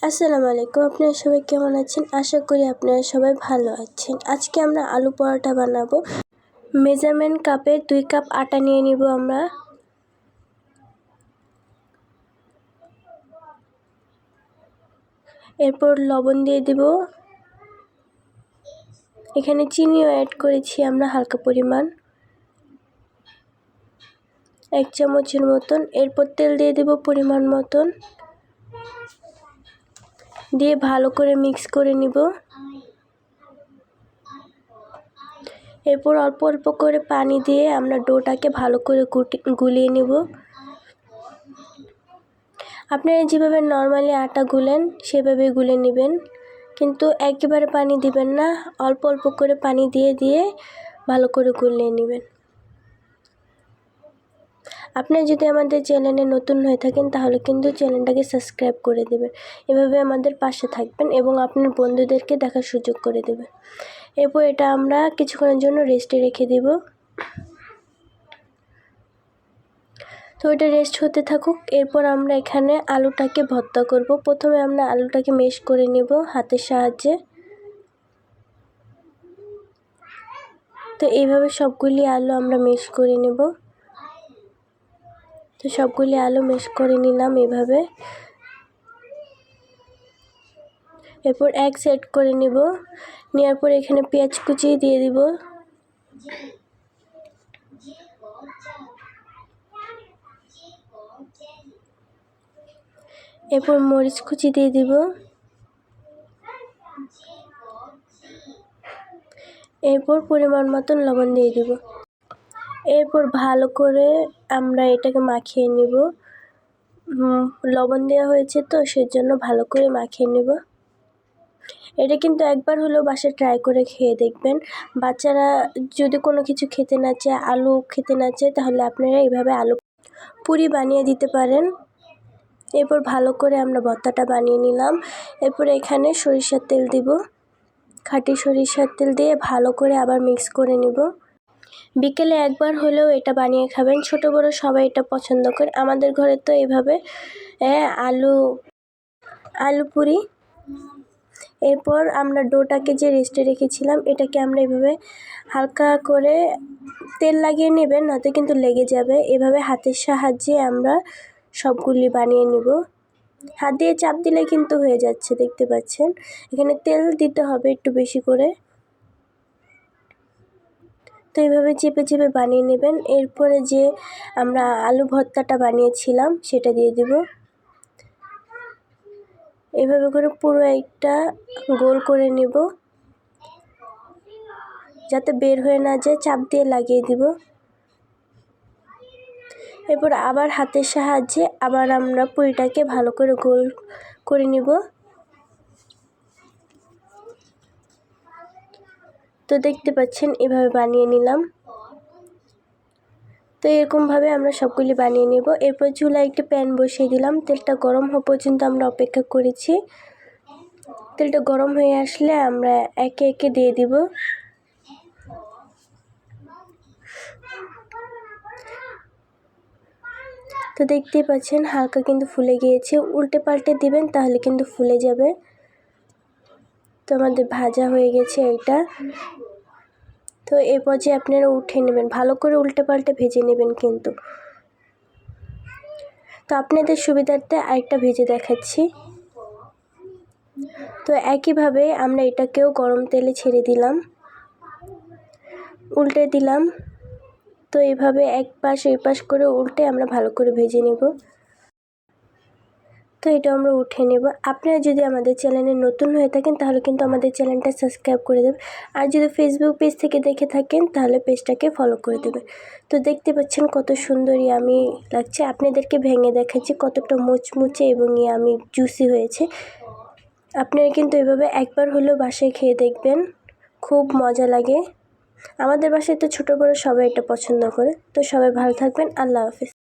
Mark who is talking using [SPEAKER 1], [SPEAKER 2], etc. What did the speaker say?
[SPEAKER 1] আসসালামু আলাইকুম। আপনারা সবাই কেমন আছেন? আশা করি আপনারা সবাই ভালো আছেন। আজকে আমরা আলু পরোটা বানাবো। মেজারমেন্ট কাপে 2 কাপ আটা নিয়ে নিব আমরা। এরপর লবণ দিয়ে দিব। এখানে চিনিও অ্যাড করেছি আমরা হালকা পরিমাণ, 1 চামচের মতন। এরপর তেল দিয়ে দিব পরিমাণ মতন, দিয়ে ভালো করে মিক্স করে নিব। এরপর অল্প অল্প করে পানি দিয়ে আমরা ডোটাকে ভালো করে গুলিয়ে নিব। আপনারা যেভাবে নর্মালি আটা গুলেন সেভাবে গুলে নেবেন, কিন্তু একেবারে পানি দিবেন না, অল্প অল্প করে পানি দিয়ে ভালো করে গুলিয়ে নেবেন। আপনারা যদি আমাদের চ্যানেলে নতুন হয়ে থাকেন তাহলে কিন্তু চ্যানেলটাকে সাবস্ক্রাইব করে দেবেন। এভাবে আমাদের পাশে থাকবেন এবং আপনার বন্ধুদেরকে দেখার সুযোগ করে দেবেন। এরপর এটা আমরা কিছুক্ষণের জন্য রেস্টে রেখে দেব। তো এটা রেস্ট হতে থাকুক। এরপর আমরা এখানে আলুটাকে ভর্তা করব। প্রথমে আমরা আলুটাকে মেশ করে নেব হাতের সাহায্যে। তো এইভাবে সবগুলি আলু আমরা মেশ করে নেব। তো সবগুলি আলু মেশ করে নিলাম এভাবে। এরপর এক সাইড করে নেব। নেওয়ার পর এখানে পেঁয়াজ কুচি দিয়ে দিব। এরপর মরিচ কুচি দিয়ে দিব। এরপর পরিমাণ মতন লবণ দিয়ে দিব। এরপর ভালো করে আমরা এটাকে মাখিয়ে নেব। লবণ দেওয়া হয়েছে তো সেজন্য ভালো করে মাখিয়ে নেব। এটা কিন্তু একবার হলেও বাসায় ট্রাই করে খেয়ে দেখবেন। বাচ্চারা যদি কোনো কিছু খেতে না চায়, আলু খেতে না চায়, তাহলে আপনারা এইভাবে আলু পুরি বানিয়ে দিতে পারেন। এরপর ভালো করে আমরা ভর্তাটা বানিয়ে নিলাম। এরপর এখানে সরিষার তেল দিব। খাঁটি সরিষার তেল দিয়ে ভালো করে আবার মিক্স করে নেব। বিকেলে একবার হলেও এটা বানিয়ে খাবেন। ছোট বড় সবাই এটা পছন্দ করে। আমাদের ঘরে তো এইভাবে আলু পুরি। এরপর আমরা ডোটাকে যে রেস্টে রেখেছিলাম এটাকে আমরা এভাবে হালকা করে তেল লাগিয়ে নেবেন, নয়তো কিন্তু লেগে যাবে। এভাবে হাতের সাহায্যে আমরা সবগুলি বানিয়ে নেব। হাত দিয়ে চাপ দিলে কিন্তু হয়ে যাচ্ছে, দেখতে পাচ্ছেন। এখানে তেল দিতে হবে একটু বেশি করে। তো এইভাবে চেপে চেপে বানিয়ে নেবেন। এরপরে যে আমরা আলু ভর্তাটা বানিয়েছিলাম সেটা দিয়ে দেব। এভাবে করে পুরো একটা গোল করে নেব, যাতে বের হয়ে না যায়, চাপ দিয়ে লাগিয়ে দিব। এরপর আবার হাতের সাহায্যে আবার আমরা পুরিটাকে ভালো করে গোল করে নেব। তো দেখতে পাচ্ছেন এভাবে বানিয়ে নিলাম। তো এরকমভাবে আমরা সবগুলি বানিয়ে নেব। এরপর চুলায় একটা প্যান বসিয়ে দিলাম। তেলটা গরম হওয়া পর্যন্ত আমরা অপেক্ষা করেছি। তেলটা গরম হয়ে আসলে আমরা একে একে দিয়ে দিব। তো দেখতেই পাচ্ছেন হালকা কিন্তু ফুলে গিয়েছে। উল্টে পাল্টে দিবেন, তাহলে কিন্তু ফুলে যাবে। তো আমাদের ভাজা হয়ে গেছে এটা। তো এই পর্যায়ে আপনারা উঠে নেবেন, ভালো করে উল্টে পাল্টে ভেজে নেবেন কিন্তু। তো আপনাদের সুবিধার্থে আরেকটা ভেজে দেখাচ্ছি। তো একইভাবে আমরা এটাকেও গরম তেলে ছেড়ে দিলাম, উল্টে দিলাম। তো এইভাবে এক পাশ ওই পাশ করে উল্টে আমরা ভালো করে ভেজে নেব। তো এটা আমরা উঠে নেব। আপনারা যদি আমাদের চ্যানেলে নতুন হয়ে থাকেন তাহলে কিন্তু আমাদের চ্যানেলটা সাবস্ক্রাইব করে দেবেন। আর যদি ফেসবুক পেজ থেকে দেখে থাকেন তাহলে পেজটাকে ফলো করে দেবেন। তো দেখতে পাচ্ছেন কত সুন্দর ইয়ামি লাগছে। আপনাদেরকে ভেঙে দেখাচ্ছি কতটা মুচমুচে এবং ইয়ামি জুসি হয়েছে। আপনারা কিন্তু এভাবে একবার হলেও বাসায় খেয়ে দেখবেন, খুব মজা লাগে। আমাদের বাসায় তো ছোটো বড়ো সবাই এটা পছন্দ করে। তো সবাই ভালো থাকবেন। আল্লাহ হাফেজ।